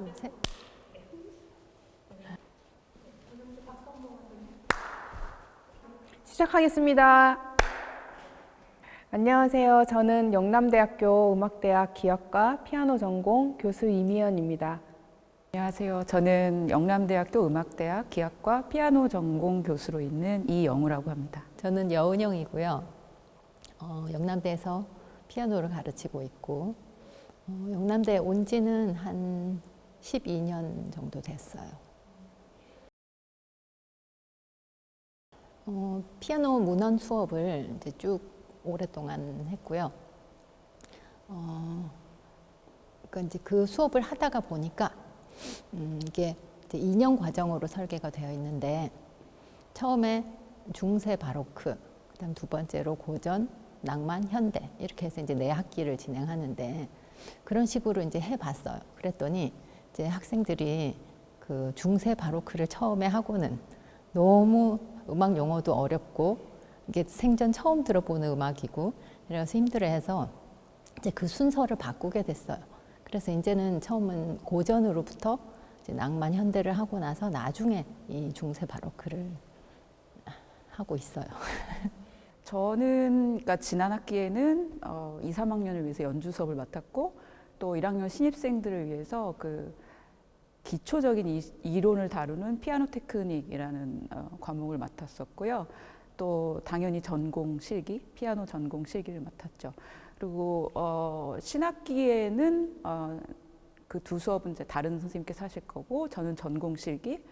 둘, 셋. 시작하겠습니다. 안녕하세요. 저는 영남대학교 음악대학 기악과 피아노 전공 교수 이미연입니다. 안녕하세요. 저는 영남대학교 음악대학 기악과 피아노 전공 교수로 있는 이영우라고 합니다. 저는 여은영이고요. 영남대에서 피아노를 가르치고 있고 영남대에 온 지는 한 12년 정도 됐어요. 피아노 문헌 수업을 이제 쭉 오랫동안 했고요. 그러니까 이제 그 수업을 하다가 보니까 이게 이제 2년 과정으로 설계가 되어 있는데 처음에 중세 바로크, 그다음 두 번째로 고전, 낭만, 현대 이렇게 해서 이제 4학기를 진행하는데 그런 식으로 이제 해봤어요. 그랬더니 이제 학생들이 그 중세 바로크를 처음에 하고는 너무 음악 용어도 어렵고 이게 생전 처음 들어보는 음악이고 그래서 힘들어해서 이제 그 순서를 바꾸게 됐어요. 그래서 이제는 처음은 고전으로부터 이제 낭만 현대를 하고 나서 나중에 이 중세 바로크를 하고 있어요. 저는 그러니까 지난 학기에는 2, 3학년을 위해서 연주 수업을 맡았고 또 1학년 신입생들을 위해서 그 기초적인 이론을 다루는 피아노 테크닉이라는 과목을 맡았었고요. 또 당연히 전공 실기, 피아노 전공 실기를 맡았죠. 그리고 신학기에는 그 두 수업은 이제 다른 선생님께서 하실 거고 저는 전공 실기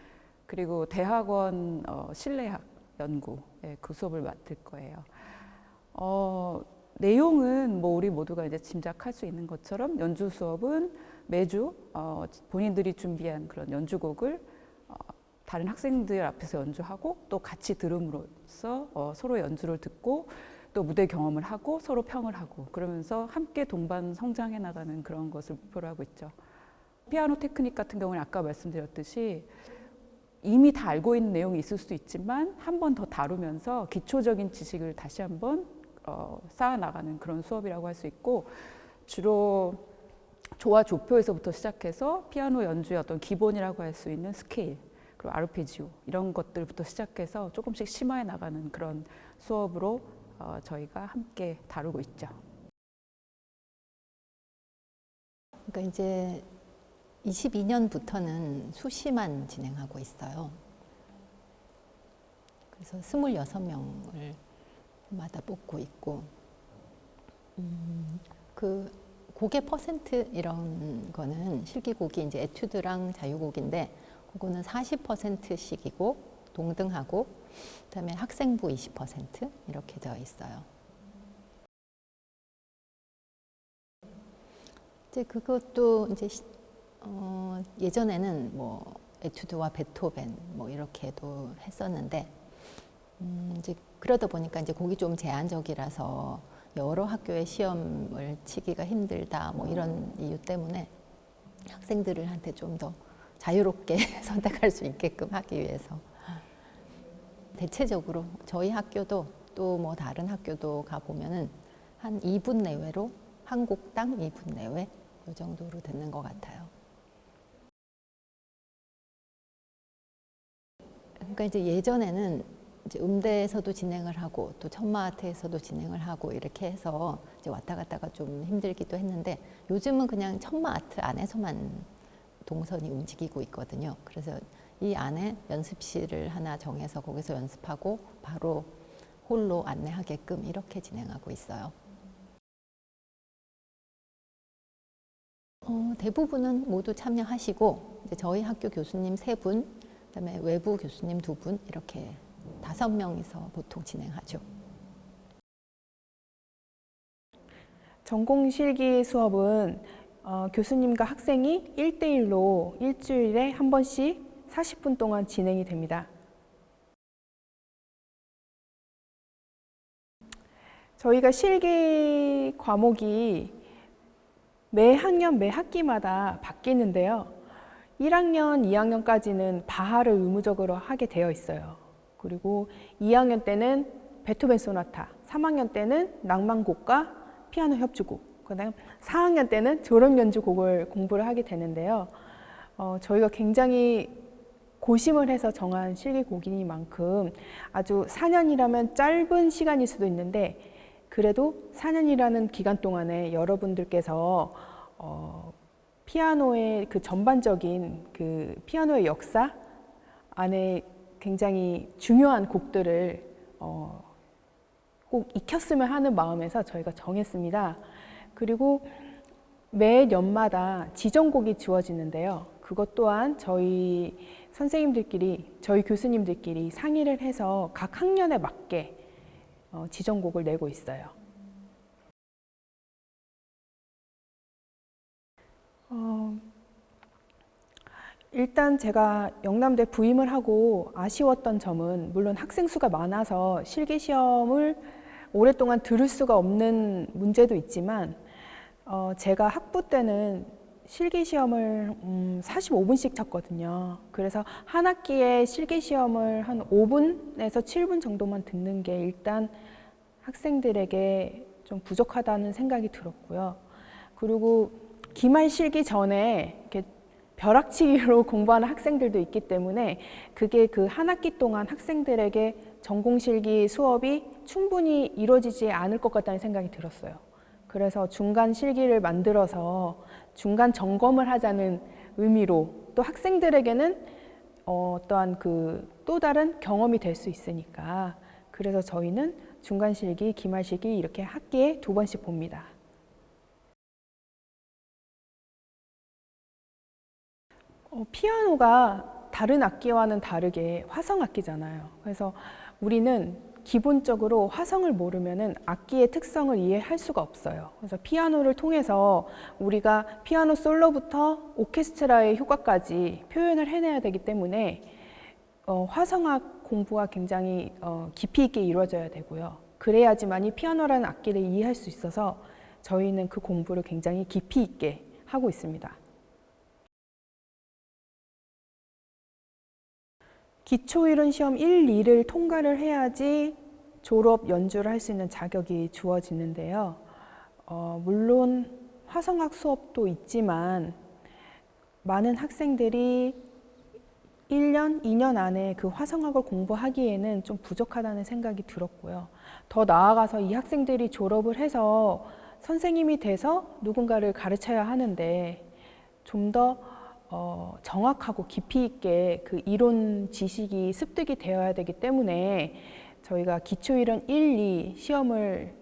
그리고 대학원 실내학 연구 그 수업을 맡을 거예요. 내용은 뭐 우리 모두가 이제 짐작할 수 있는 것처럼 연주 수업은 매주 본인들이 준비한 그런 연주곡을 다른 학생들 앞에서 연주하고 또 같이 들음으로써 서로 연주를 듣고 또 무대 경험을 하고 서로 평을 하고 그러면서 함께 동반 성장해 나가는 그런 것을 목표로 하고 있죠. 피아노 테크닉 같은 경우는 아까 말씀드렸듯이 이미 다 알고 있는 내용이 있을 수도 있지만 한 번 더 다루면서 기초적인 지식을 다시 한번 쌓아 나가는 그런 수업이라고 할 수 있고 주로 조와 조표에서부터 시작해서 피아노 연주의 어떤 기본이라고 할 수 있는 스케일 그리고 아르페지오 이런 것들부터 시작해서 조금씩 심화해 나가는 그런 수업으로 저희가 함께 다루고 있죠. 그러니까 이제 22년부터는 수시만 진행하고 있어요. 그래서 26명을 마다 뽑고 있고 그 곡의 퍼센트 이런 거는 실기곡이 이제 에튜드랑 자유곡인데 그거는 40%씩이고 동등하고 그다음에 학생부 20% 이렇게 되어 있어요. 이제 그것도 이제 예전에는 뭐 에튜드와 베토벤 뭐 이렇게도 했었는데 이제 그러다 보니까 이제 곡이 좀 제한적이라서 여러 학교의 시험을 치기가 힘들다 뭐 이런 이유 때문에 학생들한테 좀 더 자유롭게 선택할 수 있게끔 하기 위해서 대체적으로 저희 학교도 또 뭐 다른 학교도 가보면은 한 2분 내외로 한 곡당 2분 내외 이 정도로 듣는 것 같아요. 그러니까 이제 예전에는 이제 음대에서도 진행을 하고 또 천마아트에서도 진행을 하고 이렇게 해서 이제 왔다 갔다가 좀 힘들기도 했는데 요즘은 그냥 천마아트 안에서만 동선이 움직이고 있거든요. 그래서 이 안에 연습실을 하나 정해서 거기서 연습하고 바로 홀로 안내하게끔 이렇게 진행하고 있어요. 대부분은 모두 참여하시고 이제 저희 학교 교수님 3분, 그다음에 외부 교수님 2분 이렇게 5명이서 보통 진행하죠. 전공 실기 수업은 교수님과 학생이 1대1로 일주일에 한 번씩 40분 동안 진행이 됩니다. 저희가 실기 과목이 매 학년, 매 학기마다 바뀌는데요. 1학년, 2학년까지는 바하를 의무적으로 하게 되어 있어요. 그리고 2학년 때는 베토벤 소나타, 3학년 때는 낭만곡과 피아노 협주곡, 그다음 4학년 때는 졸업 연주곡을 공부를 하게 되는데요. 저희가 굉장히 고심을 해서 정한 실기곡이니만큼 아주 4년이라면 짧은 시간일 수도 있는데 그래도 4년이라는 기간 동안에 여러분들께서 피아노의 그 전반적인 그 피아노의 역사 안에 굉장히 중요한 곡들을 꼭 익혔으면 하는 마음에서 저희가 정했습니다. 그리고 매 년마다 지정곡이 주어지는데요. 그것 또한 저희 선생님들끼리, 저희 교수님들끼리 상의를 해서 각 학년에 맞게 지정곡을 내고 있어요. 일단 제가 영남대 부임을 하고 아쉬웠던 점은 물론 학생 수가 많아서 실기시험을 오랫동안 들을 수가 없는 문제도 있지만 제가 학부 때는 실기시험을 45분씩 쳤거든요. 그래서 한 학기에 실기시험을 한 5분에서 7분 정도만 듣는 게 일단 학생들에게 좀 부족하다는 생각이 들었고요. 그리고 기말 실기 전에 이렇게 벼락치기로 공부하는 학생들도 있기 때문에 그게 그 한 학기 동안 학생들에게 전공실기 수업이 충분히 이루어지지 않을 것 같다는 생각이 들었어요. 그래서 중간 실기를 만들어서 중간 점검을 하자는 의미로 또 학생들에게는 어떠한 그 또 다른 경험이 될 수 있으니까 그래서 저희는 중간 실기, 기말 실기 이렇게 학기에 2번씩 봅니다. 피아노가 다른 악기와는 다르게 화성 악기잖아요. 그래서 우리는 기본적으로 화성을 모르면은 악기의 특성을 이해할 수가 없어요. 그래서 피아노를 통해서 우리가 피아노 솔로부터 오케스트라의 효과까지 표현을 해내야 되기 때문에 화성악 공부가 굉장히 깊이 있게 이루어져야 되고요. 그래야지만이 피아노라는 악기를 이해할 수 있어서 저희는 그 공부를 굉장히 깊이 있게 하고 있습니다. 기초이론시험 1, 2를 통과를 해야지 졸업 연주를 할 수 있는 자격이 주어지는데요. 물론 화성학 수업도 있지만 많은 학생들이 1년, 2년 안에 그 화성학을 공부하기에는 좀 부족하다는 생각이 들었고요. 더 나아가서 이 학생들이 졸업을 해서 선생님이 돼서 누군가를 가르쳐야 하는데 좀 더 정확하고 깊이 있게 그 이론 지식이 습득이 되어야 되기 때문에 저희가 기초이론 1, 2 시험을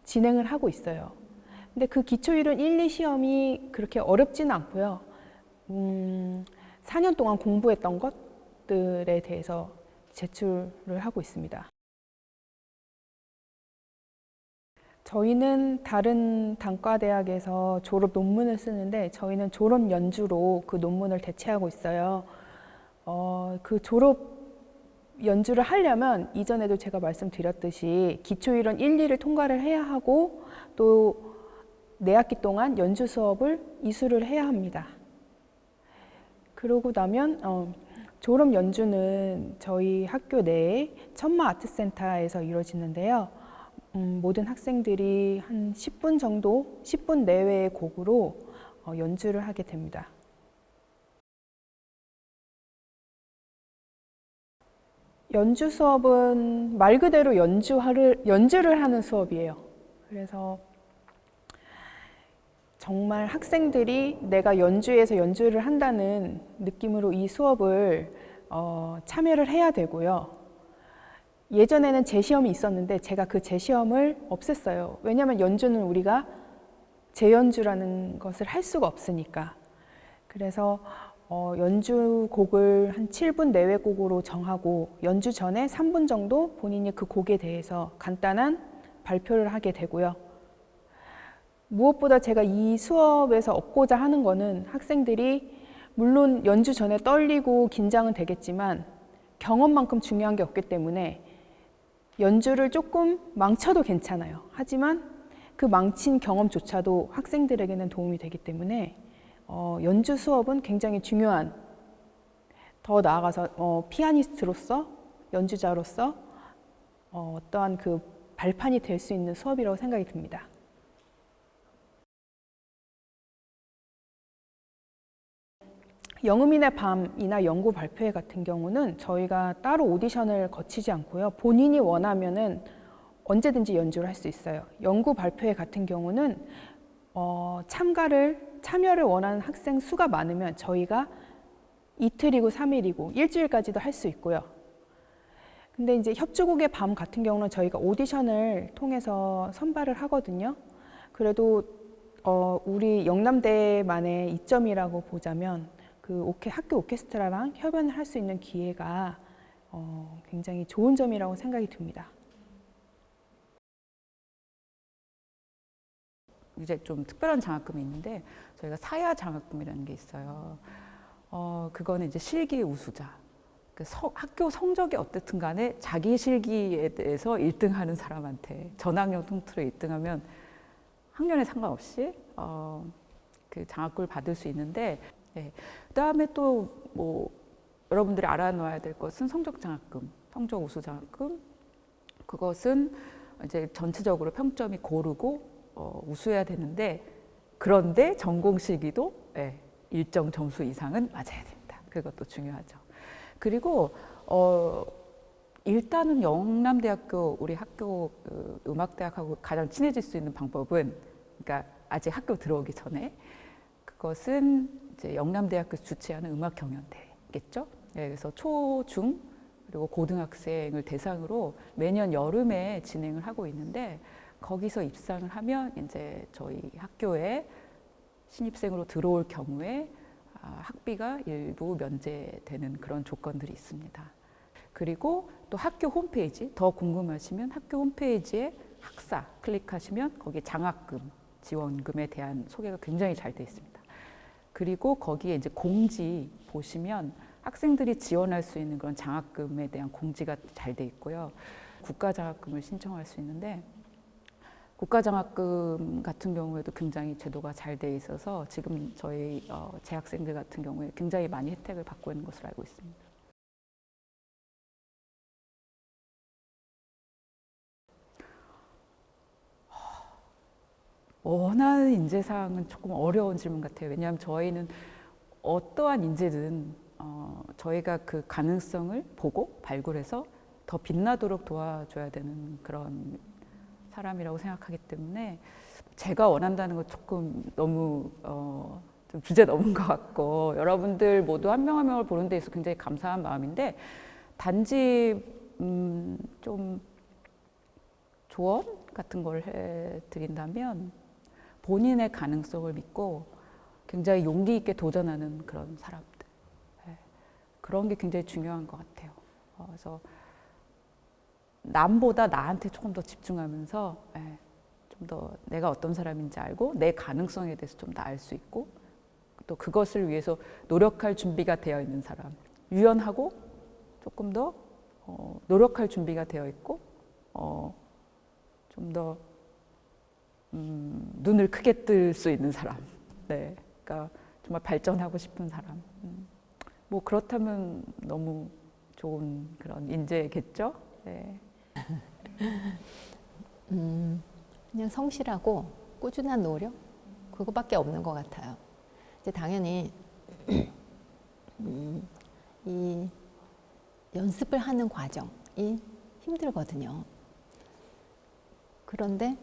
진행을 하고 있어요. 근데 그 기초이론 1, 2 시험이 그렇게 어렵지는 않고요. 4년 동안 공부했던 것들에 대해서 제출을 하고 있습니다. 저희는 다른 단과대학에서 졸업 논문을 쓰는데 저희는 졸업 연주로 그 논문을 대체하고 있어요. 그 졸업 연주를 하려면 이전에도 제가 말씀드렸듯이 기초이론 1, 2를 통과를 해야 하고 또 4학기 동안 연주 수업을 이수를 해야 합니다. 그러고 나면 졸업 연주는 저희 학교 내에 천마 아트센터에서 이루어지는데요. 모든 학생들이 한 10분 정도, 10분 내외의 곡으로 연주를 하게 됩니다. 연주 수업은 말 그대로 연주를 하는 수업이에요. 그래서 정말 학생들이 내가 연주에서 연주를 한다는 느낌으로 이 수업을 참여를 해야 되고요. 예전에는 재시험이 있었는데 제가 그 재시험을 없앴어요. 왜냐하면 연주는 우리가 재연주라는 것을 할 수가 없으니까. 그래서 연주곡을 한 7분 내외 곡으로 정하고 연주 전에 3분 정도 본인이 그 곡에 대해서 간단한 발표를 하게 되고요. 무엇보다 제가 이 수업에서 얻고자 하는 거는 학생들이 물론 연주 전에 떨리고 긴장은 되겠지만 경험만큼 중요한 게 없기 때문에 연주를 조금 망쳐도 괜찮아요. 하지만 그 망친 경험조차도 학생들에게는 도움이 되기 때문에 연주 수업은 굉장히 중요한, 더 나아가서 피아니스트로서, 연주자로서 어떠한 그 발판이 될 수 있는 수업이라고 생각이 듭니다. 영음인의 밤이나 연구 발표회 같은 경우는 저희가 따로 오디션을 거치지 않고요. 본인이 원하면은 언제든지 연주를 할 수 있어요. 연구 발표회 같은 경우는 참여를 원하는 학생 수가 많으면 저희가 이틀이고 3일이고 일주일까지도 할 수 있고요. 근데 이제 협주곡의 밤 같은 경우는 저희가 오디션을 통해서 선발을 하거든요. 그래도 우리 영남대만의 이점이라고 보자면 그 학교 오케스트라랑 협연을 할 수 있는 기회가 굉장히 좋은 점이라고 생각이 듭니다. 이제 좀 특별한 장학금이 있는데 저희가 사야 장학금이라는 게 있어요. 그거는 이제 실기 우수자. 학교 성적이 어떻든 간에 자기 실기에 대해서 1등하는 사람한테 전학년 통틀어 1등하면 학년에 상관없이 그 장학금을 받을 수 있는데, 네. 그다음에 또 뭐 여러분들이 알아놔야 될 것은 성적 장학금, 성적 우수 장학금. 그것은 이제 전체적으로 평점이 고르고 우수해야 되는데, 그런데 전공 실기도 일정 점수 이상은 맞아야 됩니다. 그것도 중요하죠. 그리고 일단은 영남대학교 우리 학교 음악대학하고 가장 친해질 수 있는 방법은, 그러니까 아직 학교 들어오기 전에, 그것은 이제 영남대학교 주최하는 음악경연대겠죠. 네, 그래서 초, 중 그리고 고등학생을 대상으로 매년 여름에 진행을 하고 있는데, 거기서 입상을 하면 이제 저희 학교에 신입생으로 들어올 경우에 학비가 일부 면제되는 그런 조건들이 있습니다. 그리고 또 학교 홈페이지, 더 궁금하시면 학교 홈페이지에 학사 클릭하시면 거기 장학금, 지원금에 대한 소개가 굉장히 잘 돼 있습니다. 그리고 거기에 이제 공지 보시면 학생들이 지원할 수 있는 그런 장학금에 대한 공지가 잘 돼 있고요. 국가장학금을 신청할 수 있는데, 국가장학금 같은 경우에도 굉장히 제도가 잘 돼 있어서 지금 저희 재학생들 같은 경우에 굉장히 많이 혜택을 받고 있는 것으로 알고 있습니다. 원하는 인재상은 조금 어려운 질문 같아요. 왜냐하면 저희는 어떠한 인재든 저희가 그 가능성을 보고 발굴해서 더 빛나도록 도와줘야 되는 그런 사람이라고 생각하기 때문에 제가 원한다는 건 조금 너무 좀 주제 넘은 것 같고, 여러분들 모두 한 명 한 명을 보는 데 있어서 굉장히 감사한 마음인데, 단지 좀 조언 같은 걸 해드린다면 본인의 가능성을 믿고 굉장히 용기 있게 도전하는 그런 사람들, 그런 게 굉장히 중요한 것 같아요. 그래서 남보다 나한테 조금 더 집중하면서 좀 더 내가 어떤 사람인지 알고 내 가능성에 대해서 좀 더 알 수 있고, 또 그것을 위해서 노력할 준비가 되어 있는 사람, 유연하고 조금 더 노력할 준비가 되어 있고 좀 더 눈을 크게 뜰 수 있는 사람, 네, 그러니까 정말 발전하고 싶은 사람, 뭐 그렇다면 너무 좋은 그런 인재겠죠. 네. 그냥 성실하고 꾸준한 노력, 그거밖에 없는 것 같아요. 이제 당연히 이 연습을 하는 과정이 힘들거든요. 그런데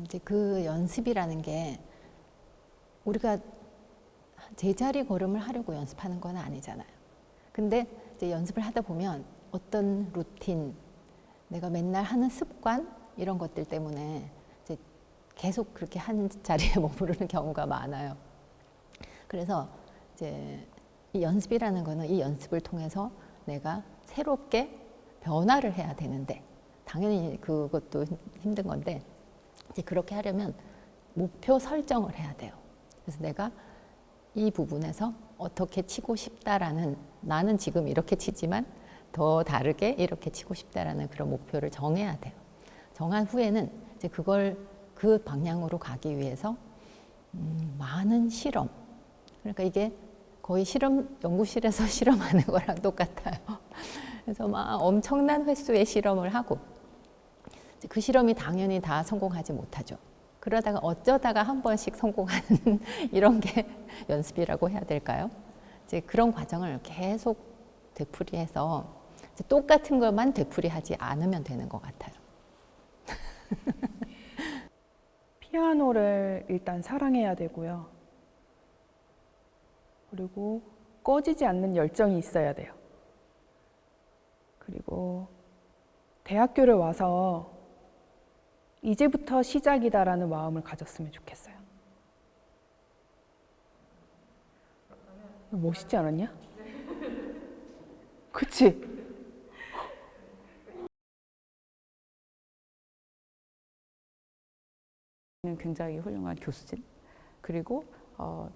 이제 그 연습이라는 게 우리가 제자리 걸음을 하려고 연습하는 건 아니잖아요. 근데 이제 연습을 하다 보면 어떤 루틴, 내가 맨날 하는 습관, 이런 것들 때문에 이제 계속 그렇게 한 자리에 머무르는 경우가 많아요. 그래서 이제 이 연습이라는 거는 이 연습을 통해서 내가 새롭게 변화를 해야 되는데, 당연히 그것도 힘든 건데, 이제 그렇게 하려면 목표 설정을 해야 돼요. 그래서 내가 이 부분에서 어떻게 치고 싶다라는, 나는 지금 이렇게 치지만 더 다르게 이렇게 치고 싶다라는 그런 목표를 정해야 돼요. 정한 후에는 이제 그걸 그 방향으로 가기 위해서 많은 실험, 그러니까 이게 거의 연구실에서 실험하는 거랑 똑같아요. 그래서 막 엄청난 횟수의 실험을 하고, 그 실험이 당연히 다 성공하지 못하죠. 그러다가 어쩌다가 한 번씩 성공하는 이런 게 연습이라고 해야 될까요? 이제 그런 과정을 계속 되풀이해서 이제 똑같은 것만 되풀이하지 않으면 되는 것 같아요. 피아노를 일단 사랑해야 되고요. 그리고 꺼지지 않는 열정이 있어야 돼요. 그리고 대학교를 와서 이제부터 시작이다라는 마음을 가졌으면 좋겠어요. 멋있지 않았냐? 그치? 굉장히 훌륭한 교수진, 그리고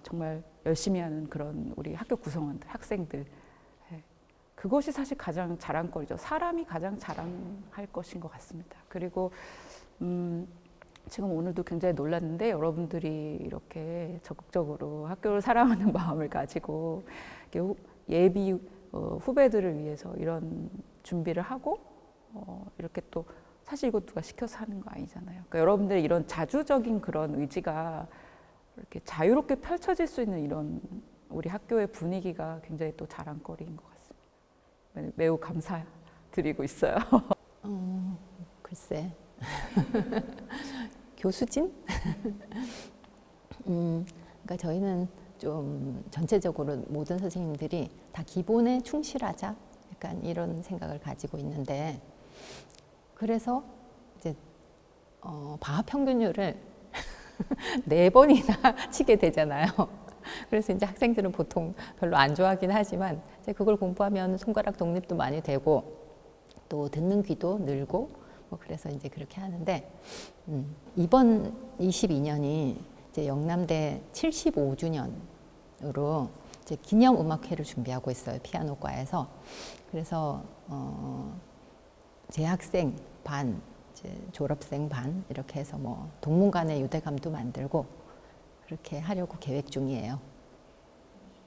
정말 열심히 하는 그런 우리 학교 구성원들, 학생들, 그것이 사실 가장 자랑거리죠. 사람이 가장 자랑할 것인 것 같습니다. 그리고 지금 오늘도 굉장히 놀랐는데 여러분들이 이렇게 적극적으로 학교를 사랑하는 마음을 가지고 예비 후배들을 위해서 이런 준비를 하고 이렇게 또 사실 이거 누가 시켜서 하는 거 아니잖아요. 그러니까 여러분들의 이런 자주적인 그런 의지가 이렇게 자유롭게 펼쳐질 수 있는 이런 우리 학교의 분위기가 굉장히 또 자랑거리인 것 같습니다. 매우 감사드리고 있어요. 글쎄. 교수진? 그러니까 저희는 좀 전체적으로 모든 선생님들이 다 기본에 충실하자, 약간 이런 생각을 가지고 있는데, 그래서 이제 방학 평균율을 4번이나 치게 되잖아요. 그래서 이제 학생들은 보통 별로 안 좋아하긴 하지만 이제 그걸 공부하면 손가락 독립도 많이 되고 또 듣는 귀도 늘고 뭐 그래서 이제 그렇게 하는데, 이번 22년이 이제 영남대 75주년으로 이제 기념 음악회를 준비하고 있어요, 피아노과에서. 그래서 재학생 반, 이제 졸업생 반 이렇게 해서 뭐 동문간의 유대감도 만들고 그렇게 하려고 계획 중이에요.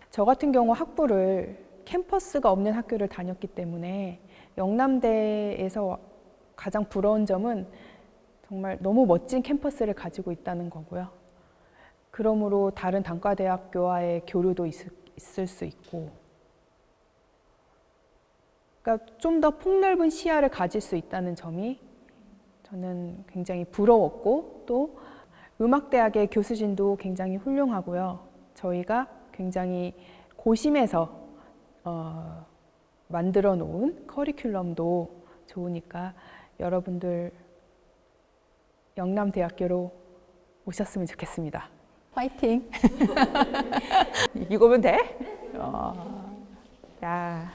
저 같은 경우 학부를 캠퍼스가 없는 학교를 다녔기 때문에 영남대에서 가장 부러운 점은 정말 너무 멋진 캠퍼스를 가지고 있다는 거고요. 그러므로 다른 단과대학교와의 교류도 있을 수 있고, 그러니까 좀 더 폭넓은 시야를 가질 수 있다는 점이 저는 굉장히 부러웠고, 또 음악대학의 교수진도 굉장히 훌륭하고요. 저희가 굉장히 고심해서 만들어 놓은 커리큘럼도 좋으니까 여러분들 영남대학교로 오셨으면 좋겠습니다. 화이팅! 이거면 돼? 야.